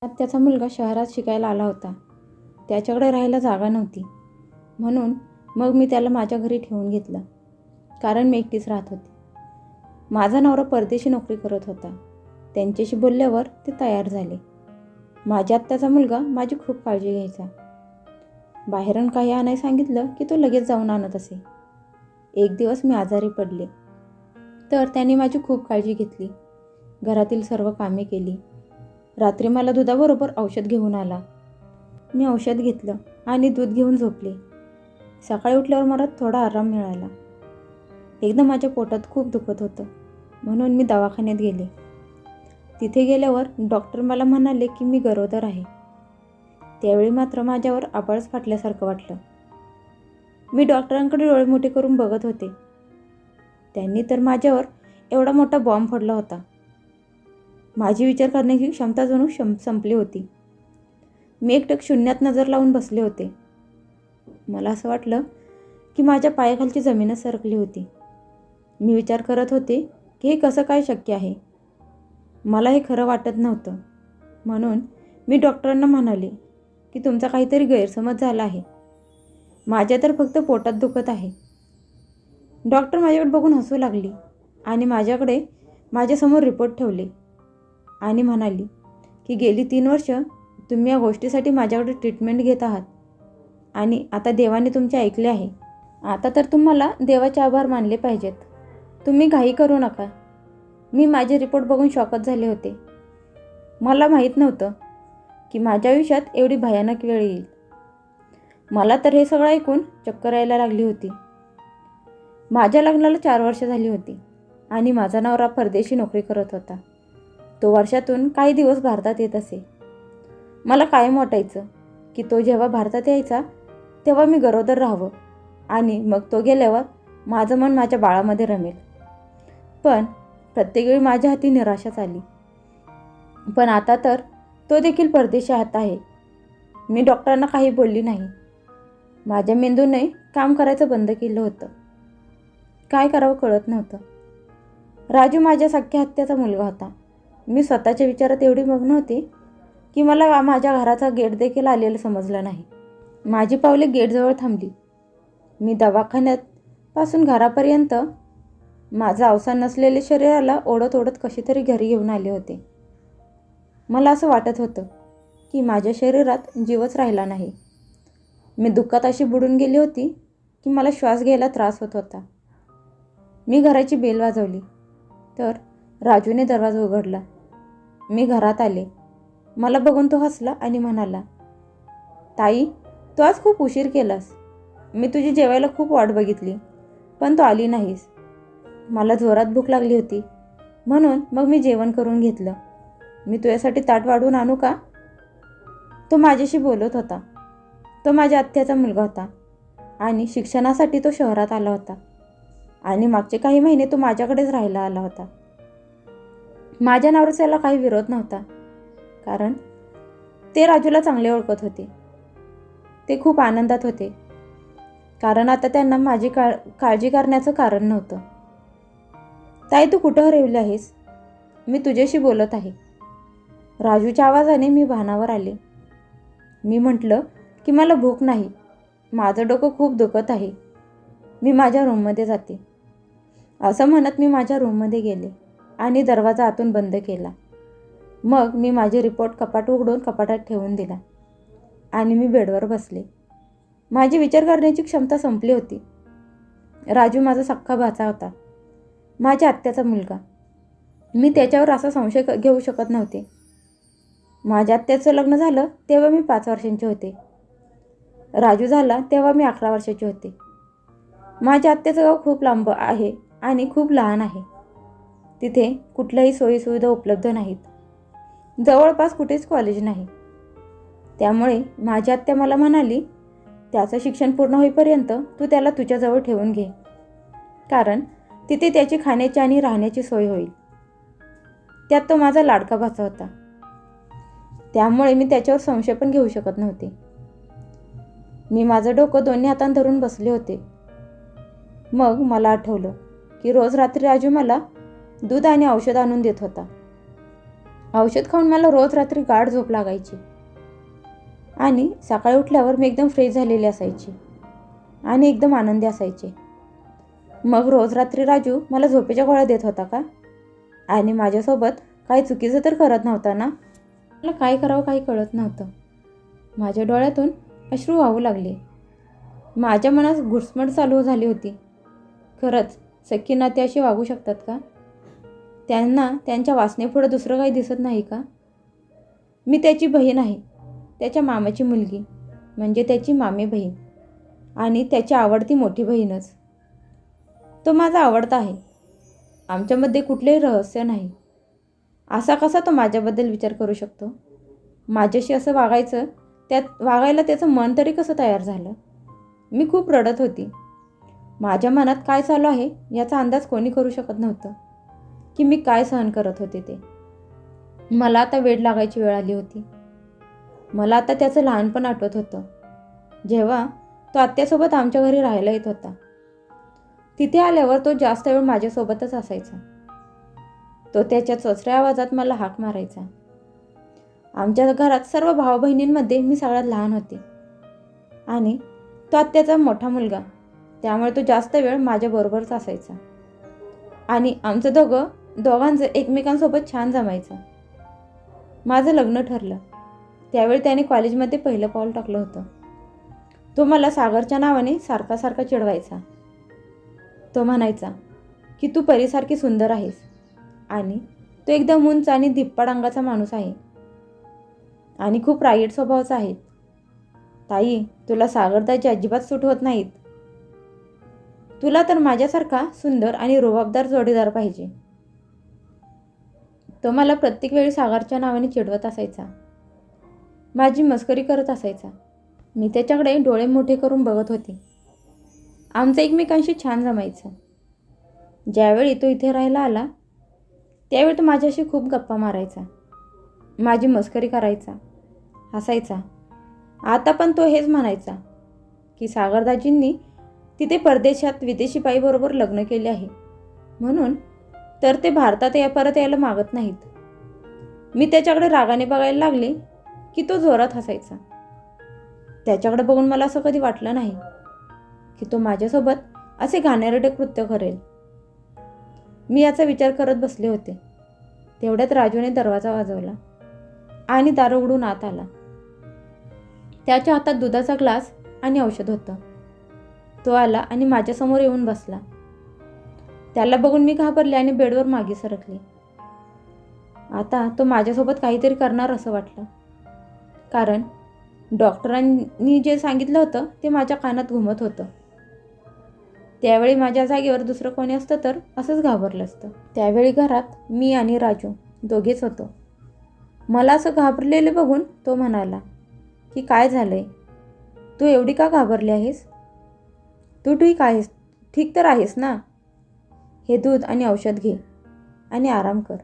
त्याचा मुलगा शहरात शिकायला आला होता. त्याच्याकडे राहायला जागा नव्हती. म्हणून मग मी त्याला माझ्या घरी ठेवून घेतलं, कारण मी एकटीच राहत होते. माझा नवरा परदेशी नोकरी करत होता. त्यांच्याशी बोलल्यावर ते तयार झाले. माझ्या आत्याचा मुलगा माझी खूप काळजी घ्यायचा. बाहेरून काही आणायला सांगितलं की तो लगेच जाऊन आणत असे. एक दिवस मी आजारी पडले, तर त्यांनी माझी खूप काळजी घेतली. घरातील सर्व कामे केली. रात्री मला दुधाबरोबर औषध घेऊन आला. मी औषध घेतलं आणि दूध घेऊन झोपले. सकाळी उठल्यावर मला थोडा आराम मिळाला. एकदा माझ्या पोटात खूप दुखत होतं, म्हणून मी दवाखान्यात गेले. तिथे गेल्यावर डॉक्टर मला म्हणाले की मी गरोदर आहे. त्यावेळी मात्र माझ्यावर आभाळच फाटल्यासारखं वाटलं. मी डॉक्टरांकडे डोळे मोठे करून बघत होते. त्यांनी तर माझ्यावर एवढा मोठा बॉम्ब फोडला होता. माझी विचार करण्याची क्षमता जणू संपली होती. मी एकटक शून्यात नजर लावून बसले होते. मला असं वाटलं की माझ्या पायाखालची जमीनच सरकली होती. मी विचार करत होते की हे कसं काय शक्य आहे. मला हे खरं वाटत नव्हतं. म्हणून मी डॉक्टरांना म्हणाले की तुमचा काहीतरी गैरसमज झाला आहे. माझ्या तर फक्त पोटात दुखत आहे. डॉक्टर माझ्याकडे बघून हसू लागली आणि माझ्यासमोर रिपोर्ट ठेवले आणि म्हणाली की गेली 3 वर्ष तुम्ही या गोष्टीसाठी माझ्याकडे ट्रीटमेंट घेत आहात आणि आता देवाने तुमचे ऐकले आहे. आता तर तुम्हाला देवाचे आभार मानले पाहिजेत. तुम्ही घाई करू नका. मी माझे रिपोर्ट बघून शॉकच झाले होते. मला माहीत नव्हतं की माझ्या आयुष्यात एवढी भयानक वेळ येईल. मला तर हे सगळं ऐकून चक्कर यायला लागली होती. माझ्या लग्नाला 4 वर्ष झाली होती आणि माझा नवरा परदेशी नोकरी करत होता. तो वर्षातून काही दिवस भारतात येत असे. मला कायम वाटायचं की तो जेव्हा भारतात यायचा तेव्हा मी गरोदर राहावं आणि मग तो गेल्यावर माझं मन माझ्या बाळामध्ये रमेल. पण प्रत्येक वेळी माझ्या हाती निराशाच आली. पण आता तर तो देखील परदेशात आहे. मी डॉक्टरांना काही बोलली नाही. माझ्या मेंदूने काम करायचं बंद केलं होतं. काय करावं कळत नव्हतं. राजू माझ्या सख्ख्या आत्याचा मुलगा होता. मी स्वतःच्या विचारात एवढी मग्न होती की मला माझ्या घराचा गेट देखील आलेलं समजलं नाही. माझी पावले गेटजवळ थांबली. मी दवाखान्यात पासून घरापर्यंत माझं अवसान नसलेले शरीराला ओढत ओढत कशी तरी घरी घेऊन आले होते. मला असं वाटत होतं की माझ्या शरीरात जीवच राहिला नाही. मी दुःखात अशी बुडून गेली होती की मला श्वास घ्यायला त्रास होत होता. मी घराची बेल वाजवली तर राजूने दरवाजा उघडला. मी घरात आले. मला बघून तो हसला आणि म्हणाला, ताई, तू आज खूप उशीर केलास. मी तुझी जेवायला खूप वाट बघितली, पण तू आली नाहीस. मला जोरात भूक लागली होती, म्हणून मग मी जेवण करून घेतलं. मी तुझ्यासाठी ताट वाढवून आणू का? तो माझ्याशी बोलत होता. तो माझ्या आत्याचा मुलगा होता आणि शिक्षणासाठी तो शहरात आला होता आणि मागचे काही महिने तो माझ्याकडेच राहायला आला होता. माझ्या नवऱ्याला काही विरोध नव्हता, कारण ते राजूला चांगले ओळखत होते. ते खूप आनंदात होते, कारण आता त्यांना माझी काळजी करण्याचं कारण नव्हतं. ताई, तू कुठं हरवली आहेस? मी तुझ्याशी बोलत आहे. राजूच्या आवाजाने मी भानावर आले. मी म्हटलं की मला भूक नाही. माझं डोकं खूप दुखत आहे. मी माझ्या रूममध्ये जाते. असं म्हणत मी माझ्या रूममध्ये गेले आणि दरवाजा आतून बंद केला. मग मी माझे रिपोर्ट कपाट उघडून कपाटात ठेवून दिला आणि मी बेडवर बसले. माझी विचार करण्याची क्षमता संपली होती. राजू माझा सख्खा भाचा होता, माझ्या आत्याचा मुलगा. मी त्याच्यावर असा संशय घेऊ शकत नव्हते. माझ्या आत्याचं लग्न झालं तेव्हा मी 5 वर्षांचे होते. राजू झाला तेव्हा मी 11 वर्षाची होते. माझ्या आत्याचं गाव खूप लांब आहे आणि खूप लहान आहे. तिथे कुठल्याही सोयीसुविधा उपलब्ध नाहीत. जवळपास कुठेच कॉलेज नाही. त्यामुळे माझी आत्या मला म्हणाली, त्याचं शिक्षण पूर्ण होईपर्यंत तू त्याला तुझ्याजवळ ठेवून घे, कारण तिथे त्याची खाण्याची आणि राहण्याची सोय होईल. त्यात तो माझा लाडका भाचा होता. त्यामुळे मी त्याच्यावर संशय पण घेऊ शकत नव्हते. मी माझं डोकं दोन्ही हातांत धरून बसले होते. मग मला आठवलं की रोज रात्री राजू मला दूध आणि औषध आणून देत होता. औषध खाऊन मला रोज रात्री गाढ झोप लागायची आणि सकाळी उठल्यावर मी एकदम फ्रेश झालेली असायची आणि एकदम आनंदी असायचे. मग रोज रात्री राजू मला झोपेच्या गोळ्या देत होता का? आणि माझ्यासोबत काही चुकीचं तर करत नव्हता ना? मला काय करावं काही कळत नव्हतं. माझ्या डोळ्यातून अश्रू वाहू लागले. माझ्या मनात घुसमट चालू झाली होती. खरंच सख्खी नाती अशी वागू शकतात का? त्यांना त्यांच्या वासनेपुढं दुसरं काही दिसत नाही का? मी त्याची बहीण आहे, त्याच्या मामाची मुलगी, म्हणजे त्याची मामी बहीण आणि त्याची आवडती मोठी बहीणच. तो माझा आवडता आहे. आमच्यामध्ये कुठलेही रहस्य नाही. असा कसा तो माझ्याबद्दल विचार करू शकतो? माझ्याशी असं वागायला त्याचं मन तरी कसं तयार झालं? मी खूप रडत होती. माझ्या मनात काय चालू आहे याचा अंदाज कोणी करू शकत नव्हतं की मी काय सहन करत होते ते. मला आता वेड लागायची वेळ आली होती. मला आता त्याचं लहानपण आठवत होतं, जेव्हा तो आत्यासोबत आमच्या घरी राहायला येत होता. तिथे आल्यावर तो जास्त वेळ माझ्यासोबतच असायचा. तो त्याच्या चोचऱ्या आवाजात मला हाक मारायचा. आमच्या घरात सर्व भाऊ बहिणींमध्ये मी सगळ्यात लहान होते आणि तो आत्याचा मोठा मुलगा, त्यामुळे तो जास्त वेळ माझ्याबरोबरच असायचा आणि आमचं दोघांचं एकमेकांसोबत छान जमायचं. माझं लग्न ठरलं त्यावेळी त्याने कॉलेजमध्ये पहिलं पाऊल टाकलं होतं. तो मला सागरच्या नावाने सारखा सारखा चिडवायचा. तो म्हणायचा की तू परीसारखी सुंदर आहेस आणि तो एकदम उंच आणि धिप्पाड अंगाचा माणूस आहे आणि खूप राईट स्वभावाचा आहे. ताई, तुला सागरदाजी अजिबात सूट होत नाहीत. तुला तर माझ्यासारखा सुंदर आणि रुबाबदार जोडीदार पाहिजे. तो मला प्रत्येक वेळी सागरच्या नावाने चिडवत असायचा, माझी मस्करी करत असायचा. मी त्याच्याकडे डोळे मोठे करून बघत होते. आमचं एकमेकांशी छान जमायचं. ज्यावेळी तो इथे राहायला आला त्यावेळी तो माझ्याशी खूप गप्पा मारायचा, माझी मस्करी करायचा, हसायचा. आता पण तो हेच म्हणायचा की सागरदाजींनी तिथे परदेशात विदेशी बाईबरोबर लग्न केले आहे म्हणून तर ते भारतात परत यायला मागत नाहीत. मी त्याच्याकडे रागाने बघायला लागले की तो जोरात हसायचा. त्याच्याकडे बघून मला असं कधी वाटलं नाही की तो माझ्यासोबत असे घाणेरडे कृत्य करेल. मी याचा विचार करत बसले होते. तेवढ्यात राजूने दरवाजा वाजवला आणि दार उघडून आत आला. त्याच्या हातात दुधाचा ग्लास आणि औषध होतं. तो आला आणि माझ्यासमोर येऊन बसला. त्याला बघून मी घाबरले आणि बेडवर मागे सरकले. आता तो माझ्यासोबत काहीतरी करणार असं वाटलं, कारण डॉक्टरांनी जे सांगितलं होतं ते माझ्या कानात घुमत होतं. त्यावेळी माझ्या जागेवर दुसरं कोणी असतं तर असंच घाबरलं असतं. त्यावेळी घरात मी आणि राजू दोघेच होतो. मला असं घाबरलेले बघून तो म्हणाला की काय झालंय, तू एवढी का घाबरली आहेस? तू ठीक तर आहेस ना? हे दूध आणि औषध घे आणि आराम कर.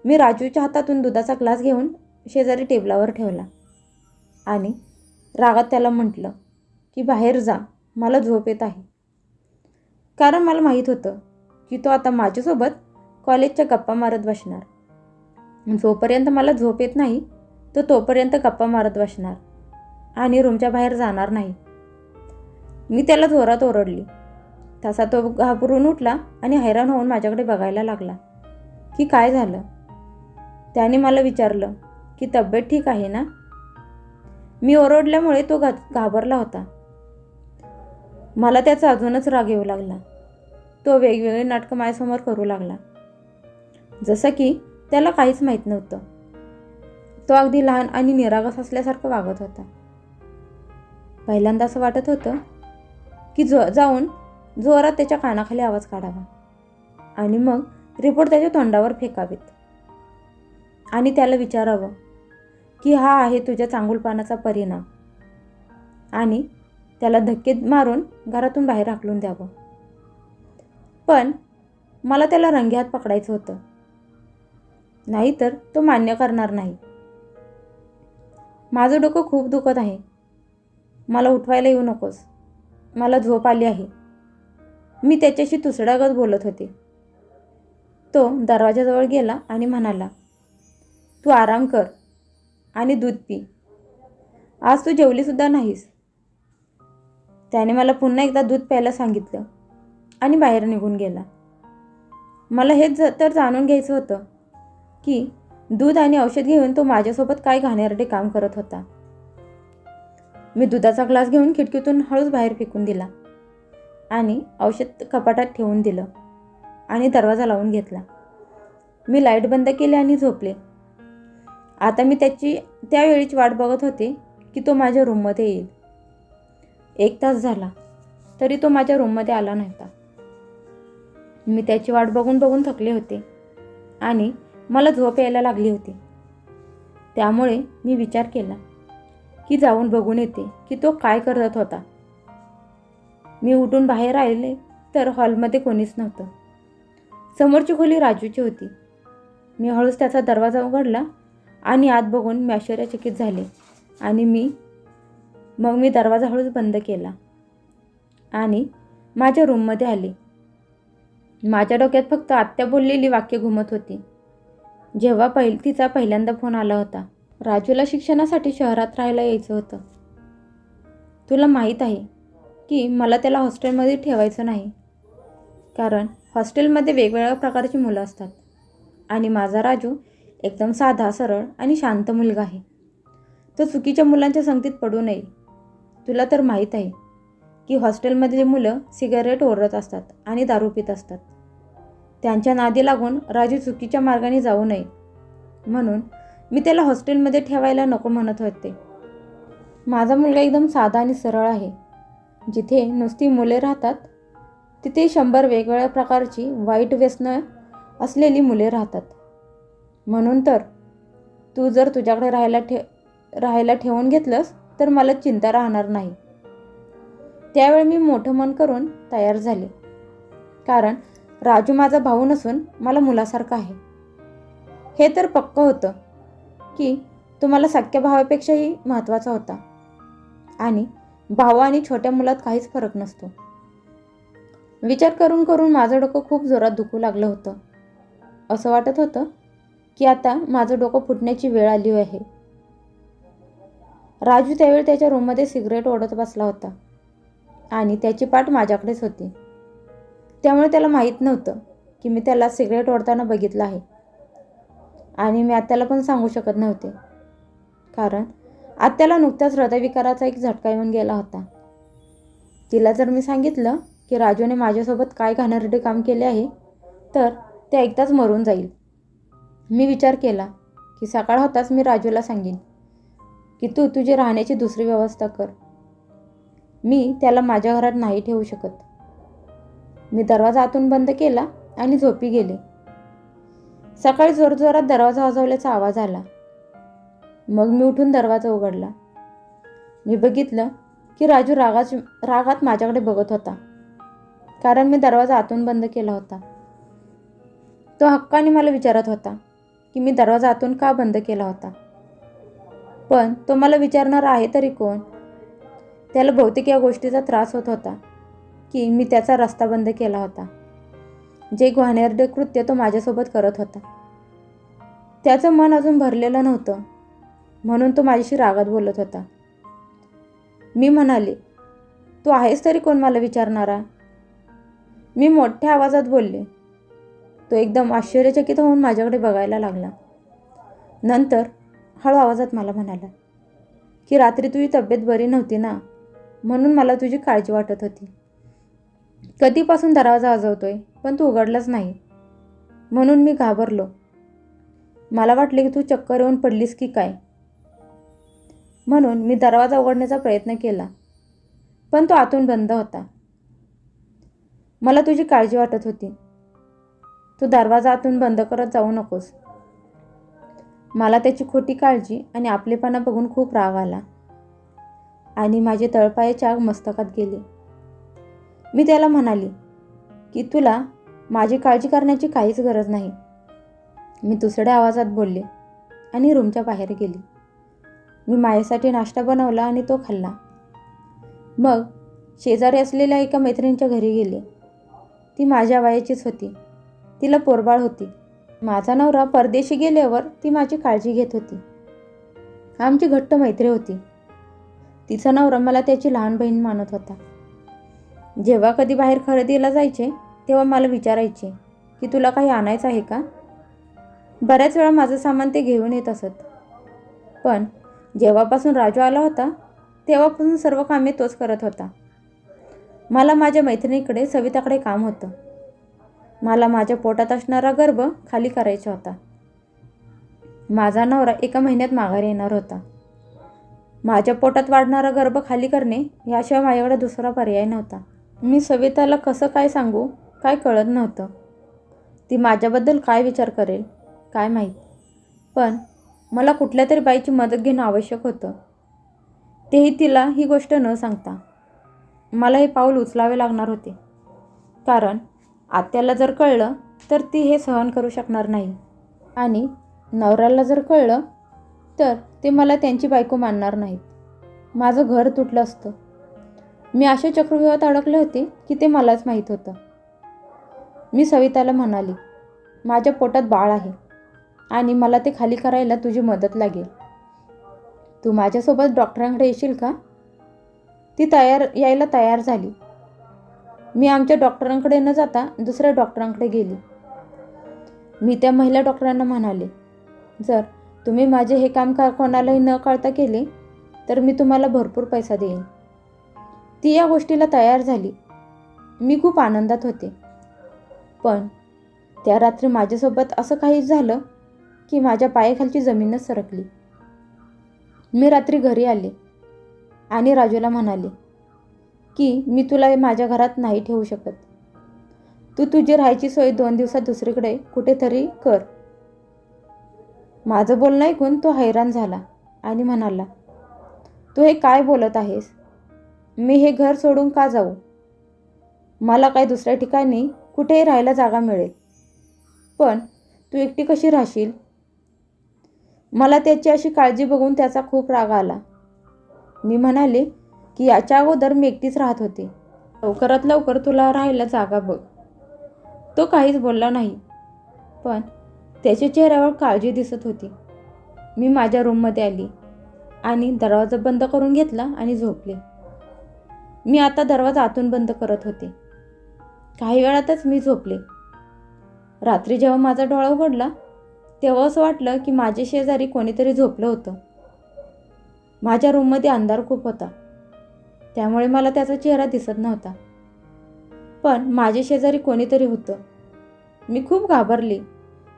मी राजूच्या हातातून दुधाचा ग्लास घेऊन शेजारी टेबलावर ठेवला आणि रागात त्याला म्हटलं की बाहेर जा, मला झोप येत आहे. कारण मला माहीत होतं की तो आता माझ्यासोबत कॉलेजच्या गप्पा मारत बसणार. जोपर्यंत मला झोप येत नाही तो तोपर्यंत गप्पा मारत बसणार आणि रूमच्या बाहेर जाणार नाही. मी त्याला जोरात ओरडली. तसा तो घाबरून उठला आणि हैराण होऊन माझ्याकडे बघायला लागला की काय झालं. त्याने मला विचारलं की तब्येत ठीक आहे ना? मी ओरडल्यामुळे तो घाबरला होता. मला त्याचा अजूनच राग येऊ लागला. तो वेगवेगळे नाटकं माझ्यासमोर करू लागला, जसं की त्याला काहीच माहीत नव्हतं. तो अगदी लहान आणि निरागस असल्यासारखं वागत होता. पहिल्यांदा असं वाटत होतं की जाऊन जोरात त्याच्या कानाखाली आवाज काढावा आणि मग रिपोर्ट त्याच्या तोंडावर फेकावेत आणि त्याला विचारावं की हा आहे तुझ्या चांगुलपणाचा परिणाम, आणि त्याला धक्के मारून घरातून बाहेर हाकलून द्यावं. पण मला त्याला रंगेहात पकडायचं होतं, नाहीतर तो मान्य करणार नाही. माझं डोकं खूप दुखत आहे, मला उठवायला येऊ नकोस, मला झोप आली आहे. मी त्याच्याशी तुसड्यागत बोलत होते. तो दरवाजाजवळ गेला आणि म्हणाला तू आराम कर आणि दूध पी. आज तू जेवलीसुद्धा नाहीस. त्याने मला पुन्हा एकदा दूध प्यायला सांगितलं आणि बाहेर निघून गेला. मला हेच तर जाणून घ्यायचं होतं की दूध आणि औषध घेऊन तो माझ्यासोबत काय घाणेरडे काम करत होता. मी दुधाचा ग्लास घेऊन खिडकीतून हळूच बाहेर फेकून दिला आणि औषध कपाटात ठेवून दिलं आणि दरवाजा लावून घेतला. मी लाईट बंद केली आणि झोपले. आता मी त्या वेळीची वाट बघत होते की तो माझ्या रूममध्ये येईल. 1 तास झाला तरी तो माझ्या रूममध्ये आला नव्हता. मी त्याची वाट बघून बघून थकले होते आणि मला झोप यायला लागली होती. त्यामुळे मी विचार केला की जाऊन बघून येते की तो काय करत होता. मी उठून बाहेर आले तर हॉलमध्ये कोणीच नव्हतं. समोरची खोली राजूची होती. मी हळूच त्याचा दरवाजा उघडला आणि आत बघून मी आश्चर्यचकित झाले आणि मग मी दरवाजा हळूच बंद केला आणि माझ्या रूममध्ये आले. माझ्या डोक्यात फक्त आत्या बोललेली वाक्य घुमत होती जेव्हा तिचा पहिल्यांदा फोन आला होता. राजूला शिक्षणासाठी शहरात राहायला यायचं होतं. तुला माहीत आहे की मला त्याला हॉस्टेलमध्ये ठेवायचं नाही, कारण हॉस्टेलमध्ये वेगवेगळ्या प्रकारची मुलं असतात आणि माझा राजू एकदम साधा, सरळ आणि शांत मुलगा आहे. तो चुकीच्या मुलांच्या संगतीत पडू नये. तुला तर माहीत आहे की हॉस्टेलमधली मुलं सिगारेट ओरडत असतात आणि दारू पित असतात. त्यांच्या नादी लागून राजू चुकीच्या मार्गाने जाऊ नये म्हणून मी त्याला हॉस्टेलमध्ये ठेवायला नको म्हणत होते. माझा मुलगा एकदम साधा आणि सरळ आहे. जिथे नुसती मुले राहतात तिथे 100 वेगवेगळ्या प्रकारची वाईट व्यसनं असलेली मुले राहतात. म्हणून तर तू जर तुझ्याकडे राहायला ठेवून घेतलंस तर मला चिंता राहणार नाही. त्यावेळी मी मोठं मन करून तयार झाले, कारण राजू माझा भाऊ नसून मला मुलासारखा आहे. हे तर पक्कं होतं की तो मला सख्या भावापेक्षाही महत्त्वाचा होता आणि भाऊ आणि छोट्या मुलात काहीच फरक नसतो. विचार करून करून माझं डोकं खूप जोरात दुखू लागलं होतं. असं वाटत होतं की आता माझं डोकं फुटण्याची वेळ आली आहे. राजू त्यावेळी त्याच्या रूममध्ये सिगरेट ओढत बसला होता आणि त्याची पाठ माझ्याकडेच होती. त्यामुळे त्याला माहीत नव्हतं की मी त्याला सिगरेट ओढताना बघितलं आहे आणि मी आत्याला पण सांगू शकत नव्हते, कारण आत्याला नुकत्याच हृदयविकाराचा एक झटका येऊन गेला होता. तिला जर मी सांगितलं की राजूने माझ्यासोबत काय घाणेरडे काम केले आहे तर ते ऐकताच मरून जाईल. मी विचार केला की सकाळ होताच मी राजूला सांगेन की तू तुझी राहण्याची दुसरी व्यवस्था कर. मी त्याला माझ्या घरात नाही ठेवू शकत. मी दरवाजा आतून बंद केला आणि झोपी गेले. सकाळी जोरजोरात दरवाजा वाजवल्याचा आवाज आला. मग मी उठून दरवाजा उघडला. मी बघितलं की राजू रागात माझ्याकडे बघत होता, कारण मी दरवाजा आतून बंद केला होता. तो हक्काने मला विचारत होता की मी दरवाजा आतून का बंद केला होता. पण तो मला विचारणार आहे तरी कोण? त्याला बहुतेक या गोष्टीचा त्रास होत होता की मी त्याचा रस्ता बंद केला होता. जे घाणेरडे कृत्य तो माझ्यासोबत करत होता. त्याचं मन अजून भरलेलं नव्हतं म्हणून तो माझ्याशी रागात बोलत होता. मी म्हणाले, तू आहेस तरी कोण मला विचारणारा? मी मोठ्या आवाजात बोलले. तो एकदम आश्चर्यचकित होऊन माझ्याकडे बघायला लागला. नंतर हळू आवाजात मला म्हणाला की रात्री तुझी तब्येत बरी नव्हती ना, म्हणून मला तुझी काळजी वाटत होती. कधीपासून दरवाजा वाजवतोय पण तू उघडलाच नाही, म्हणून मी घाबरलो. मला वाटले की तू चक्कर येऊन पडलीस की काय, म्हणून मी दरवाजा उघडण्याचा प्रयत्न केला, पण तो आतून बंद होता. मला तुझी काळजी वाटत होती. तू दरवाजा आतून बंद करत जाऊ नकोस. मला त्याची खोटी काळजी आणि आपलेपणा बघून खूप राग आला आणि माझे तळपायाचे आग मस्तकात गेले. मी त्याला म्हणाली की तुला माझी काळजी करण्याची काहीच गरज नाही. मी तुसड्या आवाजात बोलले आणि रूमच्या बाहेर गेले. मी माझ्यासाठी नाश्ता बनवला आणि तो खाल्ला. मग शेजारी असलेल्या एका मैत्रिणीच्या घरी गेले. ती माझ्या वयाचीच होती. तिला पोरबाळ होती माझा नवरा परदेशी गेल्यावर ती माझी काळजी घेत होती. आमची घट्ट मैत्री होती. तिचा नवरा मला त्याची लहान बहीण मानत होता. जेव्हा कधी बाहेर खरेदीला जायचे तेव्हा मला विचारायचे की तुला काही आणायचं आहे का. बऱ्याच वेळा माझं सामान ते घेऊन येत असत. पण जेव्हापासून राजू आला होता तेव्हापासून सर्व कामे तोच करत होता. मला माझ्या मैत्रिणीकडे सविताकडे काम होतं. मला माझ्या पोटात असणारा गर्भ खाली करायचा होता. माझा नवरा एका महिन्यात माघारी येणार होता. माझ्या पोटात वाढणारा गर्भ खाली करणे याशिवाय माझ्याकडे दुसरा पर्याय नव्हता. मी सविताला कसं काय सांगू काय कळत नव्हतं. ती माझ्याबद्दल काय विचार करेल काय माहीत. पण मला कुठल्या तरी बाईची मदत घेणं आवश्यक होतं. तेही तिला ही गोष्ट न सांगता. मला हे पाऊल उचलावे लागणार होते. कारण आत्याला जर कळलं तर ती हे सहन करू शकणार नाही. आणि नवऱ्याला जर कळलं तर ते मला त्यांची बायको मानणार नाहीत. माझं घर तुटलं असतं. मी अशा चक्रव्यूहात अडकले होते की ते मलाच माहीत होतं. मी सविताला म्हणाली, माझ्या पोटात बाळ आहे आणि मला ते खाली करायला तुझी मदत लागेल. तू माझ्यासोबत डॉक्टरांकडे येशील का. ती यायला तयार झाली. मी आमच्या डॉक्टरांकडे न जाता दुसऱ्या डॉक्टरांकडे गेली. मी त्या महिला डॉक्टरांना म्हणाले, जर तुम्ही माझे हे काम कोणालाही न कळता केले तर मी तुम्हाला भरपूर पैसा देईन. ती या गोष्टीला तयार झाली. मी खूप आनंदात होते. पण त्या रात्री माझ्यासोबत असं काही झालं की माझ्या पायाखालची जमीनच सरकली. मी रात्री घरी आले आणि राजूला म्हणाले की मी तुला माझ्या घरात नाही ठेवू शकत. तू तुझी राहायची सोय 2 दिवसात दुसरीकडे कुठेतरी कर. माझं बोलणं ऐकून तो हैराण झाला आणि म्हणाला, तू हे काय बोलत आहेस. मी हे घर सोडून का जाऊ. मला काय दुसऱ्या ठिकाणी कुठेही राहायला जागा मिळेल. पण तू एकटी कशी राहशील. मला त्याची अशी काळजी बघून त्याचा खूप राग आला. मी म्हणाले की याच्या अगोदर मी एकटीच राहत होते. लवकरात लवकर तुला राहायला जागा बघ. तो काहीच बोलला नाही. पण त्याच्या चेहऱ्यावर काळजी दिसत होती. मी माझ्या रूममध्ये आली आणि दरवाजा बंद करून घेतला आणि झोपले. मी आता दरवाजा आतून बंद करत होते. काही वेळातच मी झोपले. रात्री जेव्हा माझा डोळा उघडला तेव्हा असं वाटलं की माझ्या शेजारी कोणीतरी झोपलं होतं. माझ्या रूममध्ये अंधार खूप होता त्यामुळे मला त्याचा चेहरा दिसत नव्हता. पण माझ्या शेजारी कोणीतरी होतं. मी खूप घाबरले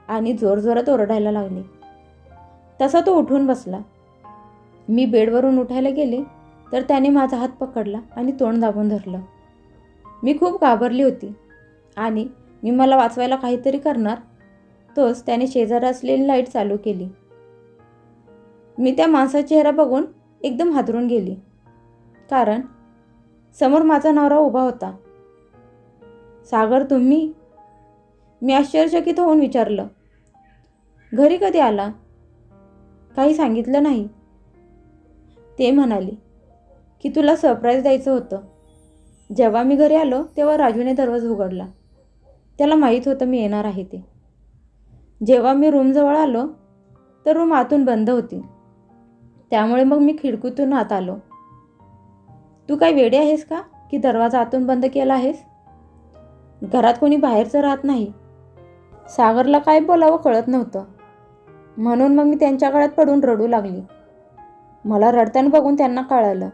आणि जोरजोरात ओरडायला लागले. तसा तो उठून बसला. मी बेडवरून उठायला गेले तर त्याने माझा हात पकडला आणि तोंड दाबून धरलं. मी खूप घाबरली होती आणि मला वाचवायला काहीतरी करणार तोच त्याने शेजारी असलेली लाईट चालू केली. मी त्या माणसाचा चेहरा बघून एकदम हादरून गेली. कारण समोर माझा नवरा उभा होता. सागर तुम्ही. मी आश्चर्यचकित होऊन विचारलं, घरी कधी आला. काही सांगितलं नाही. ते म्हणाले की तुला सरप्राईज द्यायचं होतं. जेव्हा मी घरी आलो तेव्हा राजूने दरवाजा उघडला. त्याला माहीत होतं मी येणार आहे ते. जेव्हा मी रूमजवळ आलो तर रूम आतून बंद होती. त्यामुळे मग मी खिडकीतून आत आलो. तू काय वेडे आहेस का की दरवाजा आतून बंद केला आहेस. घरात कोणी बाहेरचं राहत नाही. सागरला काय बोलावं कळत नव्हतं. म्हणून मग मी त्यांच्या गळ्यात पडून रडू लागली. मला रडताना बघून त्यांना कळालं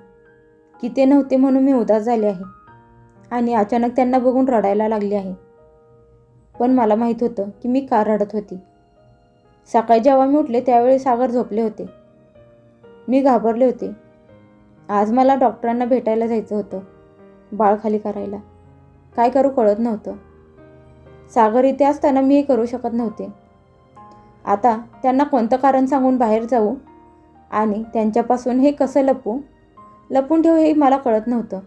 की ते नव्हते म्हणून मी उदास झाले आहे आणि अचानक त्यांना बघून रडायला लागली आहे. पण मला माहीत होतं की मी का रडत होती. सकाळी जेव्हा मी उठले त्यावेळी सागर झोपले होते. मी घाबरले होते. आज मला डॉक्टरांना भेटायला जायचं होतं. बाळ खाली करायला. काय करू कळत नव्हतं. सागर इथे असताना मी हे करू शकत नव्हते. आता त्यांना कोणतं कारण सांगून बाहेर जाऊ आणि त्यांच्यापासून हे कसं लपून ठेवू हे मला कळत नव्हतं.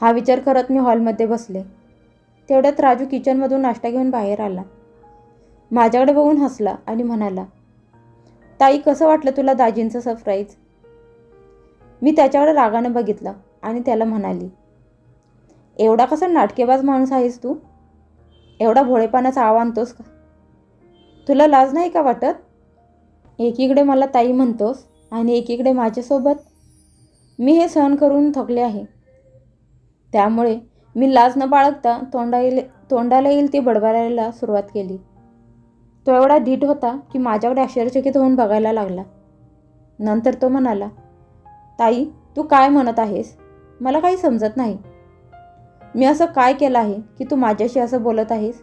हा विचार करत मी हॉलमध्ये बसले. तेवढ्यात राजू किचनमधून नाश्ता घेऊन बाहेर आला. माझ्याकडे बघून हसला आणि म्हणाला, ताई कसं वाटलं तुला दाजींचं सरप्राईज. मी त्याच्याकडे रागानं बघितलं आणि त्याला म्हणाली, एवढा कसा नाटकेबाज माणूस आहेस तू. एवढा भोळेपणाचा आव आणतोस का. तुला लाज नाही का वाटत? एकीकडे मला ताई म्हणतोस आणि एकीकडे माझ्यासोबत. मी हे सहन करून थकले आहे. त्यामुळे मी लाज न बाळगता तोंडाला येईल ती बडबडायला सुरुवात केली. तो एवढा ढीठ होता की माझ्याकडे आश्चर्यचकित होऊन बघायला लागला. नंतर तो म्हणाला, ताई तू काय म्हणत आहेस? मला काही समजत नाही. मी असं काय केलं आहे की तू माझ्याशी असं बोलत आहेस?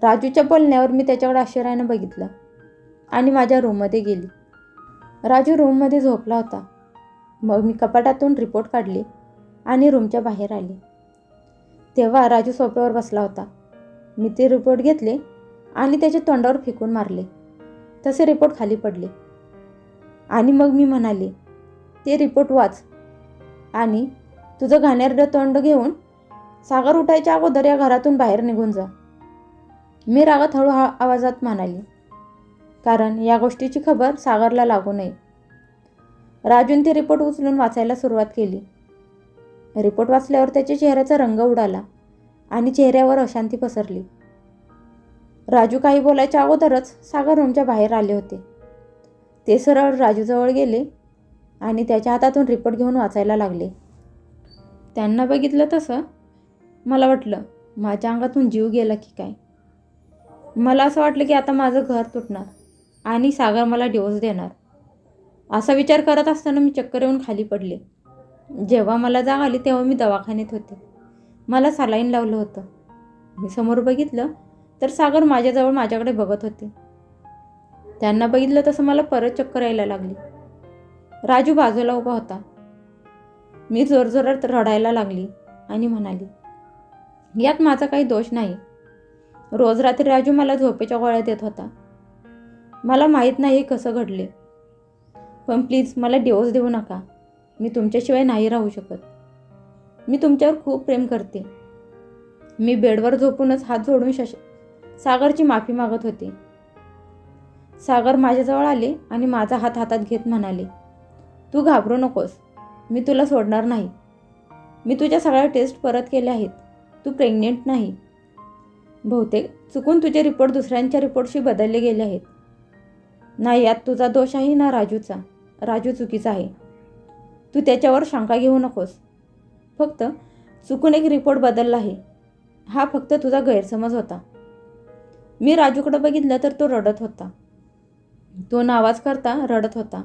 राजूच्या बोलण्यावर मी त्याच्याकडे आश्चर्याने बघितलं आणि माझ्या रूममध्ये गेली. राजू रूममध्ये झोपला होता. मग मी कपाटातून रिपोर्ट काढले आणि रूमच्या बाहेर आले. तेव्हा राजू सोफ्यावर बसला होता. मी ते रिपोर्ट घेतले आणि त्याच्या तोंडावर फेकून मारले. तसे रिपोर्ट खाली पडले आणि मग मी म्हणाले, ते रिपोर्ट वाच आणि तुझं घाणेरडं तोंड घेऊन सागर उठायच्या अगोदर या घरातून बाहेर निघून जा. मी रागात हळू आवाजात म्हणाली, कारण या गोष्टीची खबर सागरला लागू नये. राजून ते रिपोर्ट उचलून वाचायला सुरुवात केली. रिपोर्ट वाचल्यावर त्याच्या चेहऱ्याचा रंग उडाला आणि चेहऱ्यावर अशांती पसरली. राजू काही बोलायच्या अगोदरच सागर रूमच्या बाहेर आले होते. ते सरळ राजूजवळ गेले आणि त्याच्या हातातून रिपोर्ट घेऊन वाचायला लागले. त्यांना बघितलं तसं मला वाटलं माझ्या अंगातून जीव गेला की काय. मला असं वाटलं की आता माझं घर तुटणार आणि सागर मला डिवोर्स देणार. असा विचार करत असताना मी चक्कर येऊन खाली पडले. जेव्हा मला जाग आली तेव्हा मी दवाखान्यात होते. मला सलाईन लावलं होतं. मी समोर बघितलं तर सागर माझ्याजवळ माझ्याकडे बघत होते. त्यांना बघितलं तसं मला परत चक्कर यायला लागली. राजू बाजूला उभा होता. मी जोरजोरात रडायला लागली आणि म्हणाली, यात माझा काही दोष नाही. रोज रात्री राजू मला झोपेच्या गोळ्या देत होता. मला माहीत नाही कसं घडले, पण प्लीज मला डिवोर्स देऊ नका. मी तुमच्याशिवाय नाही राहू शकत. मी तुमच्यावर खूप प्रेम करते. मी बेडवर झोपूनच हात जोडून सागरची माफी मागत होते. सागर माझ्याजवळ आले आणि माझा हात हातात घेत म्हणाले, तू घाबरू नकोस. मी तुला सोडणार नाही. मी तुझ्या सगळ्या टेस्ट परत केल्या आहेत. तू प्रेग्नेंट नाही. बहुतेक चुकून तुझे रिपोर्ट दुसऱ्यांच्या रिपोर्टशी बदलले गेले आहेत. नाही, यात तुझा दोष आहे ना राजूचा. राजू चुकीचा आहे. तू त्याच्यावर शंका घेऊ नकोस. फक्त चुकून एक रिपोर्ट बदलला आहे. हा फक्त तुझा गैरसमज होता. मी राजूकडे बघितलं तर तो रडत होता. तो नावाज करता रडत होता.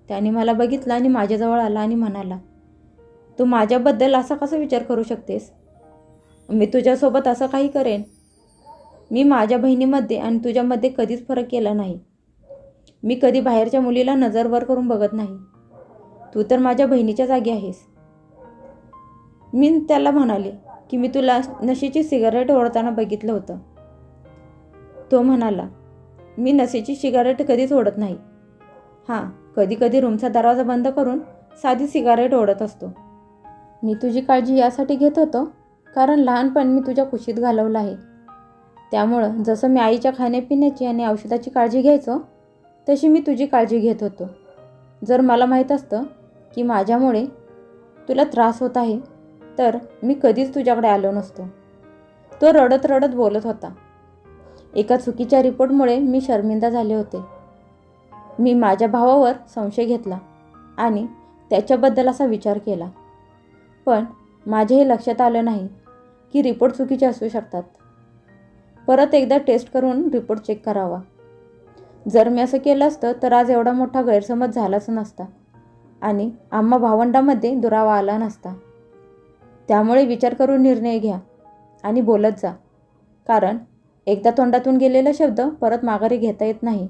त्याने मला बघितलं आणि माझ्याजवळ आला आणि म्हणाला, तू माझ्याबद्दल असा कसा विचार करू शकतेस? मी तुझ्यासोबत असं काही करेन. मी माझ्या बहिणीमध्ये आणि तुझ्यामध्ये कधीच फरक केला नाही. मी कधी बाहेरच्या मुलीला नजर वर करून बघत नाही. तू तर माझ्या बहिणीच्या जागी आहेस. मी त्याला म्हणाले की मी तुला नशेची सिगारेट ओढताना बघितलं होतं. तो म्हणाला, मी नशेची सिगारेट कधीच ओढत नाही. हां, कधी कधी रूमचा दरवाजा बंद करून साधी सिगारेट ओढत असतो. मी तुझी काळजी यासाठी घेत होतो कारण लहानपण मी तुझ्या कुशीत घालवलं आहे. त्यामुळं जसं मी आईच्या खाण्यापिण्याची आणि औषधाची काळजी घ्यायचो तशी मी तुझी काळजी घेत होतो. जर मला माहीत असतं की माझ्यामुळे तुला त्रास होत आहे तर मी कधीच तुझ्याकडे आलो नसतो. तो रडत रडत बोलत होता. एका चुकीच्या रिपोर्टमुळे मी शर्मिंदा झाले होते. मी माझ्या भावावर संशय घेतला आणि त्याच्याबद्दल असा विचार केला. पण माझ्या हे लक्षात आलं नाही की रिपोर्ट चुकीचे असू शकतात. परत एकदा टेस्ट करून रिपोर्ट चेक करावा. जर मी असं केलं असतं तर आज एवढा मोठा गैरसमज झालाच नसता आणि आम्हा भावंडांमध्ये दुरावा आला नसता. त्यामुळे विचार करून निर्णय घ्या आणि बोलत जा, कारण एकदा तोंडातून गेलेला शब्द परत माघारी घेता येत नाही.